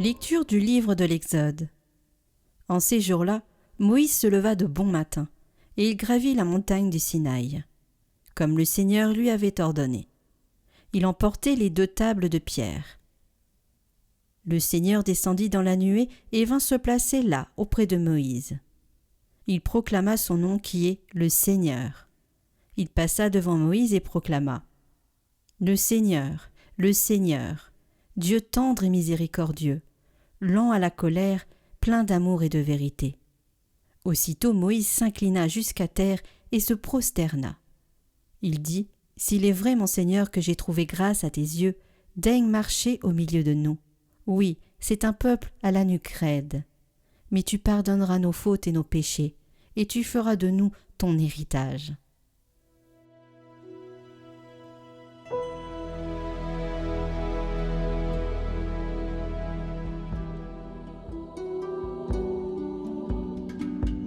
Lecture du livre de l'Exode. En ces jours-là, Moïse se leva de bon matin, et il gravit la montagne du Sinaï, comme le Seigneur lui avait ordonné. Il emportait les 2 tables de pierre. Le Seigneur descendit dans la nuée et vint se placer là, auprès de Moïse. Il proclama son nom qui est le Seigneur. Il passa devant Moïse et proclama : le Seigneur, Dieu tendre et miséricordieux, lent à la colère, plein d'amour et de vérité. Aussitôt Moïse s'inclina jusqu'à terre et se prosterna. Il dit : s'il est vrai, mon Seigneur, que j'ai trouvé grâce à tes yeux, daigne marcher au milieu de nous. Oui, c'est un peuple à la nuque raide. Mais tu pardonneras nos fautes et nos péchés, et tu feras de nous ton héritage.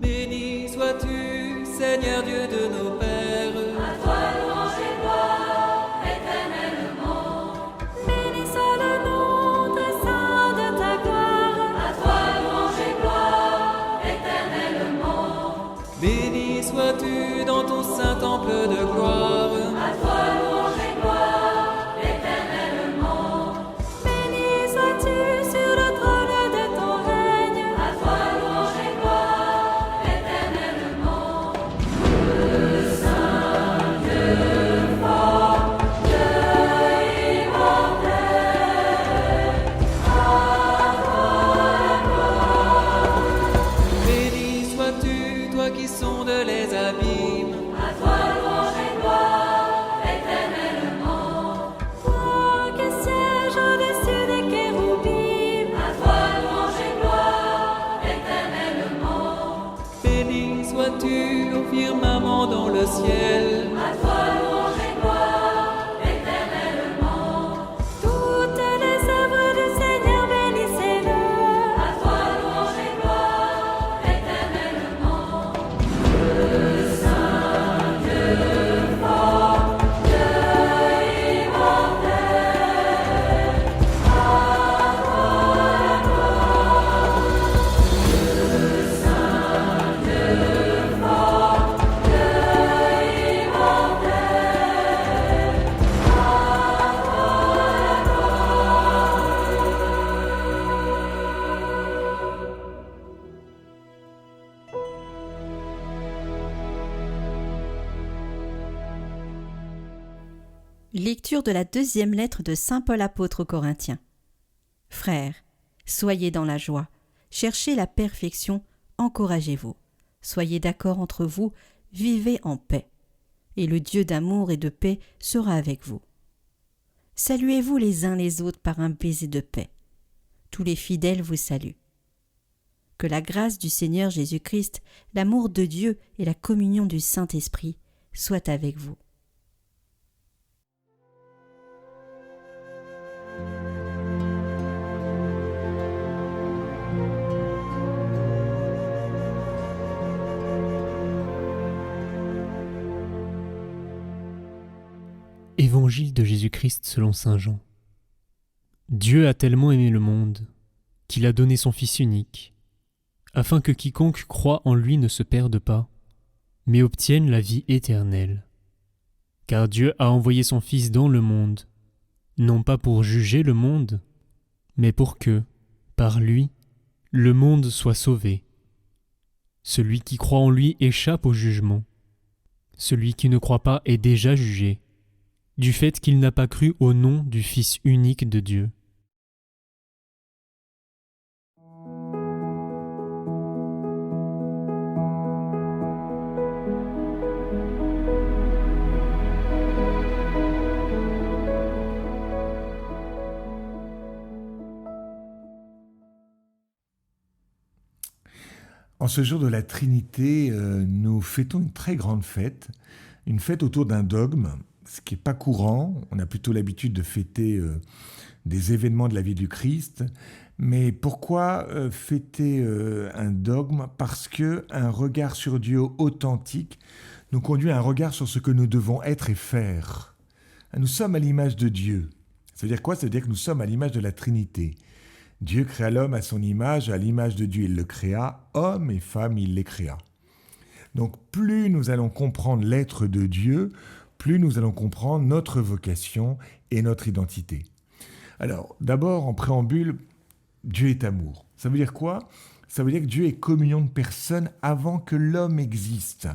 Béni sois-tu, Seigneur Dieu de nos pères. À toi louange et gloire éternellement. Béni soit le nom très saint de ta gloire. À toi louange et gloire éternellement. Béni sois-tu dans ton saint temple de gloire. À toi louange et gloire éternellement. Béni sois-tu sur le trône de ton règne. À toi louange et gloire éternellement. Le Saint Dieu fort, Dieu immortel. À toi la gloire. Béni sois-tu, toi qui sondes les abîmes. À toi louange et gloire éternellement. Toi qui sièges au-dessus des kéroubim. À toi louange et gloire éternellement. Béni sois-tu au firmament dans le ciel. À toi louange et gloire éternellement. Toutes les œuvres du Seigneur, bénissez-le. À toi louange et gloire éternellement. Le Saint Dieu fort, Dieu immortel. À toi la gloire. Le Saint Dieu fort, Dieu immortel. Lecture de la 2e lettre de saint Paul apôtre aux Corinthiens. Frères, soyez dans la joie, cherchez la perfection, encouragez-vous, soyez d'accord entre vous, vivez en paix, et le Dieu d'amour et de paix sera avec vous. Saluez-vous les uns les autres par un baiser de paix. Tous les fidèles vous saluent. Que la grâce du Seigneur Jésus-Christ, l'amour de Dieu et la communion du Saint-Esprit soient avec vous. Évangile de Jésus-Christ selon saint Jean. Dieu a tellement aimé le monde qu'il a donné son Fils unique, afin que quiconque croit en lui ne se perde pas, mais obtienne la vie éternelle. Car Dieu a envoyé son Fils dans le monde, non pas pour juger le monde, mais pour que, par lui, le monde soit sauvé. Celui qui croit en lui échappe au jugement. Celui qui ne croit pas est déjà jugé, du fait qu'il n'a pas cru au nom du Fils unique de Dieu. En ce jour de la Trinité, nous fêtons une très grande fête, une fête autour d'un dogme, ce qui n'est pas courant. On a plutôt l'habitude de fêter des événements de la vie du Christ. Mais pourquoi fêter un dogme ? Parce qu'un regard sur Dieu authentique nous conduit à un regard sur ce que nous devons être et faire. Nous sommes à l'image de Dieu. Ça veut dire quoi ? Ça veut dire que nous sommes à l'image de la Trinité. Dieu créa l'homme à son image, à l'image de Dieu il le créa, homme et femme il les créa. Donc plus nous allons comprendre l'être de Dieu, plus nous allons comprendre notre vocation et notre identité. Alors d'abord en préambule, Dieu est amour. Ça veut dire quoi ? Ça veut dire que Dieu est communion de personnes avant que l'homme existe.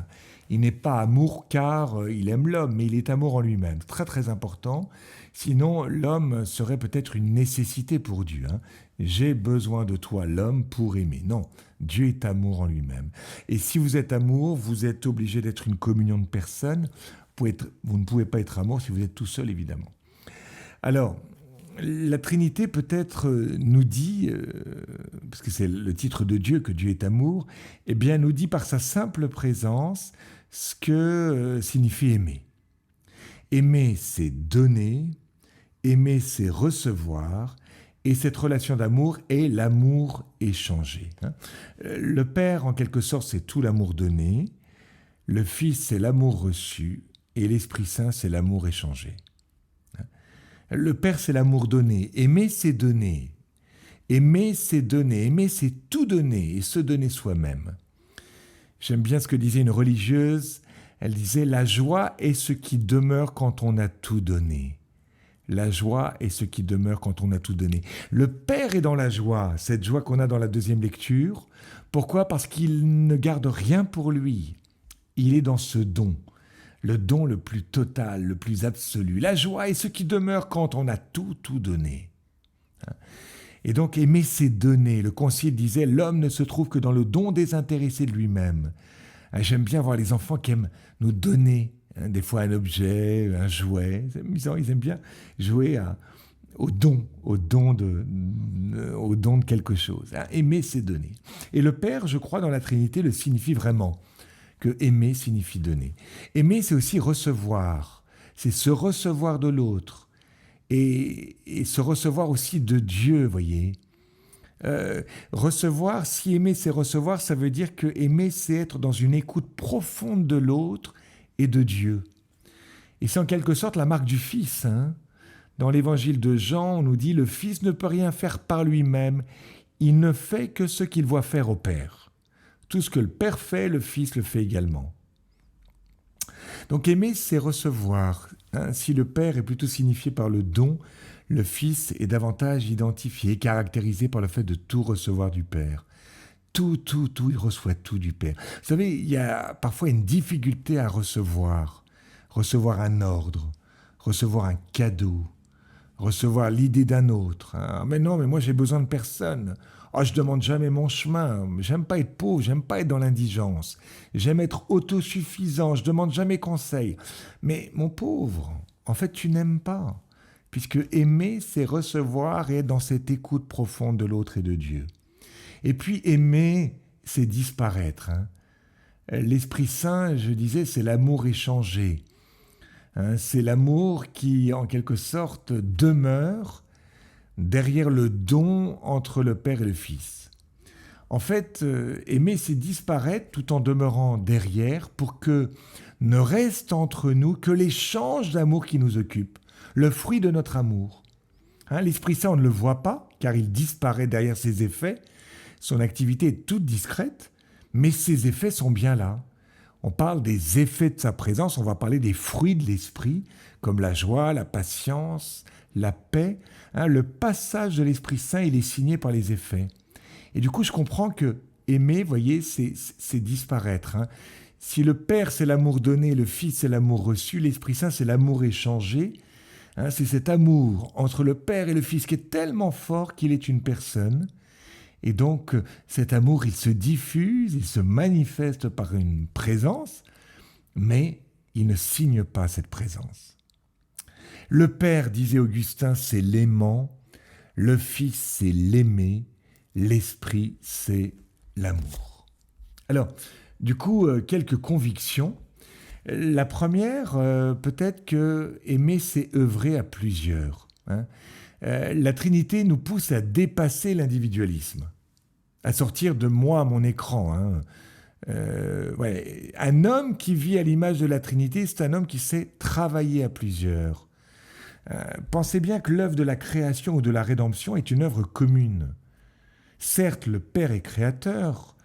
Il n'est pas amour car il aime l'homme, mais il est amour en lui-même. Très très important. Sinon, l'homme serait peut-être une nécessité pour Dieu. J'ai besoin de toi, l'homme, pour aimer. Non, Dieu est amour en lui-même. Et si vous êtes amour, vous êtes obligé d'être une communion de personnes. Vous ne pouvez pas être amour si vous êtes tout seul, évidemment. Alors, la Trinité peut-être nous dit, parce que c'est le titre de Dieu, que Dieu est amour, eh bien nous dit par sa simple présence ce que signifie aimer. Aimer, c'est donner, aimer, c'est recevoir, et cette relation d'amour est l'amour échangé. Le Père, en quelque sorte, c'est tout l'amour donné, le Fils, c'est l'amour reçu, et l'Esprit Saint, c'est l'amour échangé. Le Père, c'est l'amour donné. Aimer, c'est donner. Aimer, c'est donner. Aimer, c'est tout donner et se donner soi-même. J'aime bien ce que disait une religieuse. Elle disait « La joie est ce qui demeure quand on a tout donné. » La joie est ce qui demeure quand on a tout donné. Le Père est dans la joie, cette joie qu'on a dans la deuxième lecture. Pourquoi ? Parce qu'il ne garde rien pour lui. Il est dans ce don. Le don le plus total, le plus absolu. La joie est ce qui demeure quand on a tout donné. Et donc aimer, c'est donner. Le Concile disait, l'homme ne se trouve que dans le don désintéressé de lui-même. J'aime bien voir les enfants qui aiment nous donner, des fois un objet, un jouet. C'est amusant, ils aiment bien jouer au don de quelque chose. Aimer, c'est donner. Et le Père, je crois, dans la Trinité, le signifie vraiment. Que aimer signifie donner. Aimer, c'est aussi recevoir. C'est se recevoir de l'autre. Et se recevoir aussi de Dieu, voyez. Recevoir, si aimer, c'est recevoir, ça veut dire que aimer, c'est être dans une écoute profonde de l'autre et de Dieu. Et c'est en quelque sorte la marque du Fils. Dans l'évangile de Jean, on nous dit « Le Fils ne peut rien faire par lui-même. Il ne fait que ce qu'il voit faire au Père. » Tout ce que le Père fait, le Fils le fait également. Donc aimer, c'est recevoir. Si le Père est plutôt signifié par le don, le Fils est davantage identifié, caractérisé par le fait de tout recevoir du Père. Tout, il reçoit tout du Père. Vous savez, il y a parfois une difficulté à recevoir. Recevoir un ordre, recevoir un cadeau, recevoir l'idée d'un autre. Mais non, mais moi j'ai besoin de personne. Je demande jamais mon chemin, j'aime pas être pauvre, j'aime pas être dans l'indigence, j'aime être autosuffisant, je demande jamais conseil. Mais mon pauvre, en fait tu n'aimes pas, puisque aimer c'est recevoir et être dans cette écoute profonde de l'autre et de Dieu. Et puis aimer c'est disparaître. L'Esprit Saint, je disais, c'est l'amour échangé. C'est l'amour qui en quelque sorte demeure derrière le don entre le Père et le Fils. En fait, aimer, c'est disparaître tout en demeurant derrière pour que ne reste entre nous que l'échange d'amour qui nous occupe, le fruit de notre amour. L'Esprit Saint, on ne le voit pas, car il disparaît derrière ses effets. Son activité est toute discrète, mais ses effets sont bien là. On parle des effets de sa présence, on va parler des fruits de l'esprit, comme la joie, la patience, la paix. Le passage de l'Esprit Saint, il est signé par les effets. Et du coup, je comprends que aimer, voyez, c'est disparaître. Si le Père, c'est l'amour donné, le Fils, c'est l'amour reçu, l'Esprit Saint, c'est l'amour échangé. C'est cet amour entre le Père et le Fils qui est tellement fort qu'il est une personne. Et donc, cet amour, il se diffuse, il se manifeste par une présence, mais il ne signe pas cette présence. Le Père, disait Augustin, c'est l'aimant, le Fils, c'est l'aimé, l'Esprit, c'est l'amour. Alors, du coup, quelques convictions. La première, peut-être que aimer, c'est œuvrer à plusieurs. La Trinité nous pousse à dépasser l'individualisme, à sortir de moi à mon écran. Un homme qui vit à l'image de la Trinité, c'est un homme qui sait travailler à plusieurs. Pensez bien que l'œuvre de la création ou de la rédemption est une œuvre commune. Certes, le Père est créateur,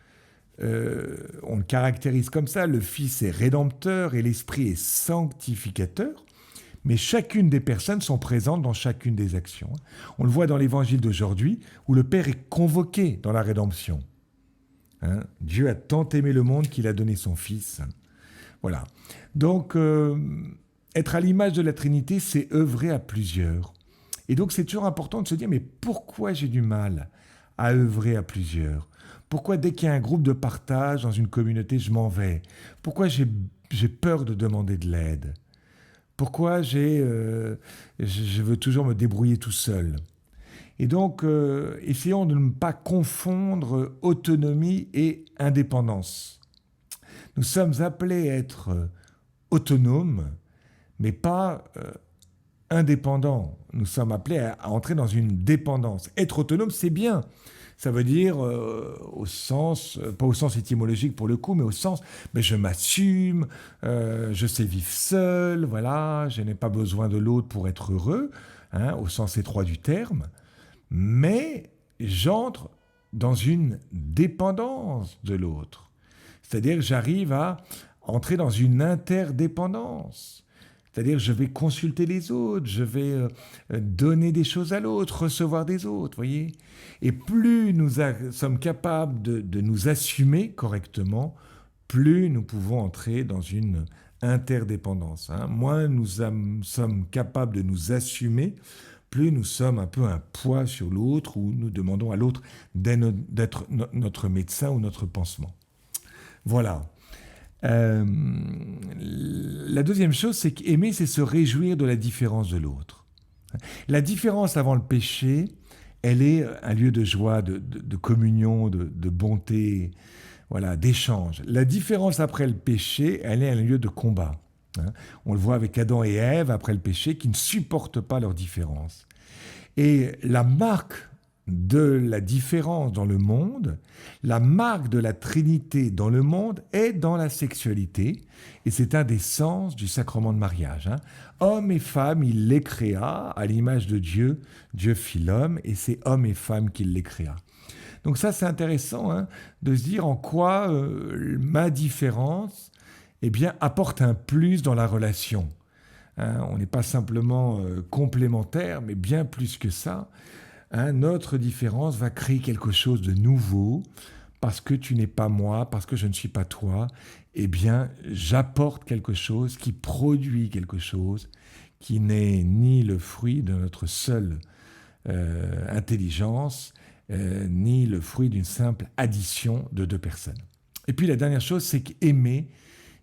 on le caractérise comme ça, le Fils est rédempteur et l'Esprit est sanctificateur, mais chacune des personnes sont présentes dans chacune des actions. On le voit dans l'évangile d'aujourd'hui, où le Père est convoqué dans la rédemption. Dieu a tant aimé le monde qu'il a donné son Fils. Voilà. Donc, être à l'image de la Trinité, c'est œuvrer à plusieurs. Et donc, c'est toujours important de se dire, mais pourquoi j'ai du mal à œuvrer à plusieurs ? Pourquoi dès qu'il y a un groupe de partage dans une communauté, je m'en vais ? Pourquoi j'ai peur de demander de l'aide ? Pourquoi je veux toujours me débrouiller tout seul ? Et donc, essayons de ne pas confondre autonomie et indépendance. Nous sommes appelés à être autonomes, mais pas indépendants. Nous sommes appelés à entrer dans une dépendance. Être autonome, c'est bien. Ça veut dire, au sens, pas au sens étymologique pour le coup, mais au sens, je m'assume, je sais vivre seul, voilà, je n'ai pas besoin de l'autre pour être heureux, au sens étroit du terme, mais j'entre dans une dépendance de l'autre. C'est-à-dire que j'arrive à entrer dans une interdépendance. C'est-à-dire je vais consulter les autres, je vais donner des choses à l'autre, recevoir des autres, voyez. Et plus nous sommes capables de nous assumer correctement, plus nous pouvons entrer dans une interdépendance. Moins nous sommes capables de nous assumer, plus nous sommes un peu un poids sur l'autre, ou nous demandons à l'autre d'être notre médecin ou notre pansement. Voilà. La deuxième chose, c'est qu'aimer, c'est se réjouir de la différence de l'autre. La différence avant le péché, elle est un lieu de joie, de communion, de bonté, voilà, d'échange. La différence après le péché, elle est un lieu de combat. On le voit avec Adam et Ève après le péché, qui ne supportent pas leur différence. Et la marque de la différence dans le monde, la marque de la Trinité dans le monde est dans la sexualité, et c'est un des sens du sacrement de mariage. Hommes et femmes, il les créa à l'image de Dieu. Dieu fit l'homme, et c'est hommes et femmes qu'il les créa. Donc ça, c'est intéressant de se dire en quoi ma différence apporte un plus dans la relation. On n'est pas simplement complémentaires, mais bien plus que ça. Notre différence va créer quelque chose de nouveau, parce que tu n'es pas moi, parce que je ne suis pas toi, j'apporte quelque chose qui produit quelque chose qui n'est ni le fruit de notre seule intelligence, ni le fruit d'une simple addition de deux personnes. Et puis la dernière chose, c'est qu'aimer,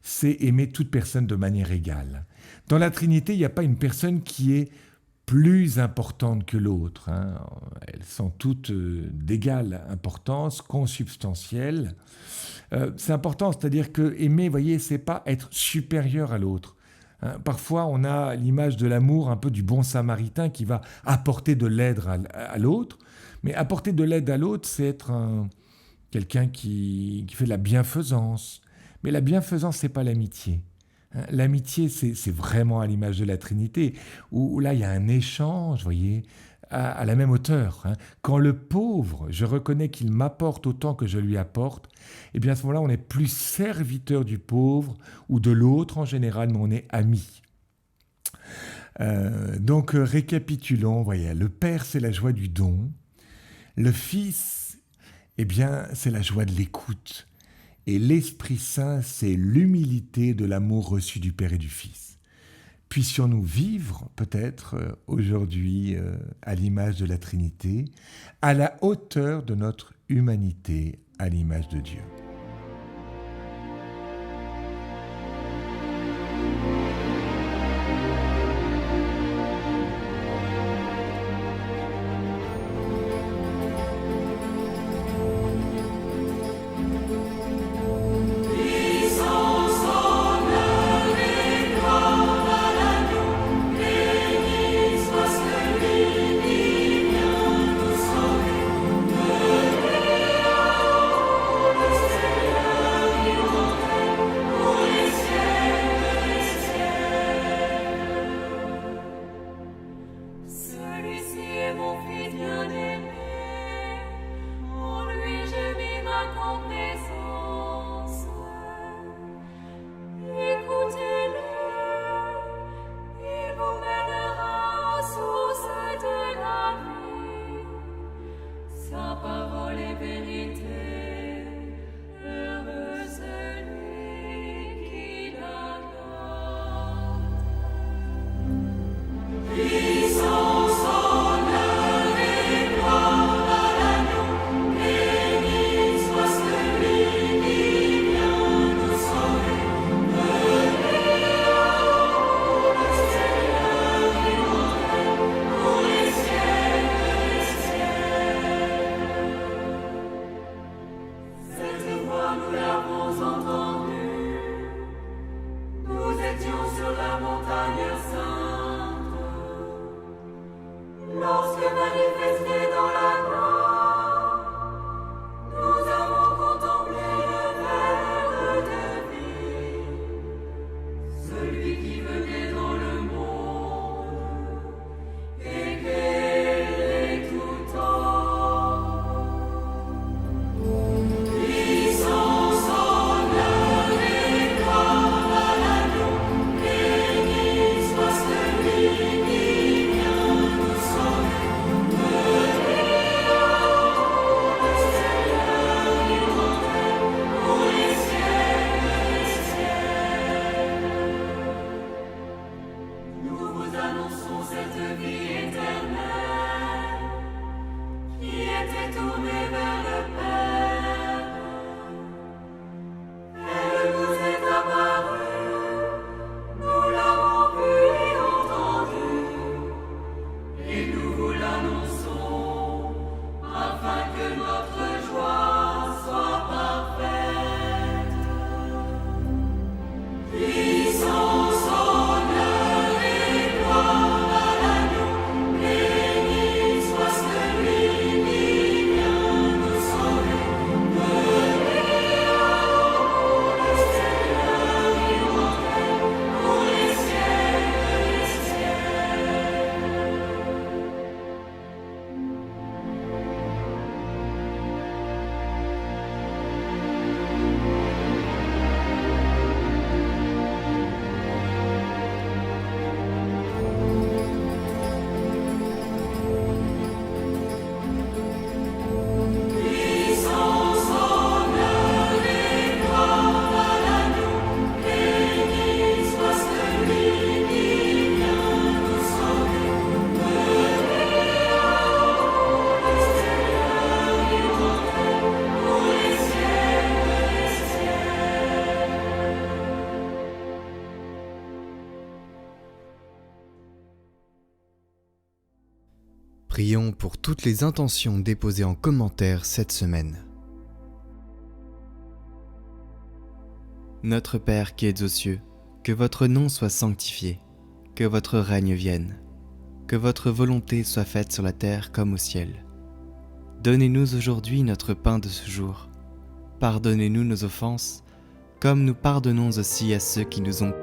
c'est aimer toute personne de manière égale. Dans la Trinité, il n'y a pas une personne qui est plus importante que l'autre. Elles sont toutes d'égale importance, consubstantielles. C'est important, c'est-à-dire que aimer, voyez, c'est pas être supérieur à l'autre. Parfois, on a l'image de l'amour, un peu du bon samaritain qui va apporter de l'aide à l'autre. Mais apporter de l'aide à l'autre, c'est être quelqu'un qui fait de la bienfaisance. Mais la bienfaisance, c'est pas l'amitié. L'amitié, c'est vraiment à l'image de la Trinité, où là, il y a un échange, voyez, à la même hauteur. Quand le pauvre, je reconnais qu'il m'apporte autant que je lui apporte, à ce moment-là, on n'est plus serviteur du pauvre ou de l'autre en général, mais on est ami. Donc, récapitulons, voyez, le Père, c'est la joie du don. Le Fils, c'est la joie de l'écoute. Et l'Esprit Saint, c'est l'humilité de l'amour reçu du Père et du Fils. Puissions-nous vivre, peut-être, aujourd'hui, à l'image de la Trinité, à la hauteur de notre humanité, à l'image de Dieu. Stay la vie. Sa parole est vérité, heureux celui qui la garde. Puissance, honneur et gloire à l'agneau, béni soit celui qui vient nous sauver. Venez à le Seigneur immortel, pour les siècles. Cette voix nous l'avons entendue, nous étions sur la montagne sainte, lorsque manifesté dans la gloire, nous avons contemplé le Verbe de vie, celui qui venait dans le monde et est tout temps. Puissance, honneur et gloire à l'agneau, béni soit celui qui vient nous sauver. Venez à le Seigneur immortel, pour les siècles des siècles. Nous vous annonçons cette vie éternelle qui était tournée vers le Père. Elle nous est apparue, nous l'avons vue et entendue, et nous vous l'annonçons, afin que notre joie soit parfaite. Puissance, honneur et gloire à l'agneau, béni soit celui qui vient nous sauver. Venez à le Seigneur immortel, pour les siècles des siècles. Puissance, honneur et gloire à l'agneau, béni soit celui qui vient nous sauver. Venez à le Seigneur immortel, pour les siècles des siècles. Prions pour toutes les intentions déposées en commentaire cette semaine. Notre Père qui êtes aux cieux, que votre nom soit sanctifié, que votre règne vienne, que votre volonté soit faite sur la terre comme au ciel. Donnez-nous aujourd'hui notre pain de ce jour. Pardonnez-nous nos offenses, comme nous pardonnons aussi à ceux qui nous ont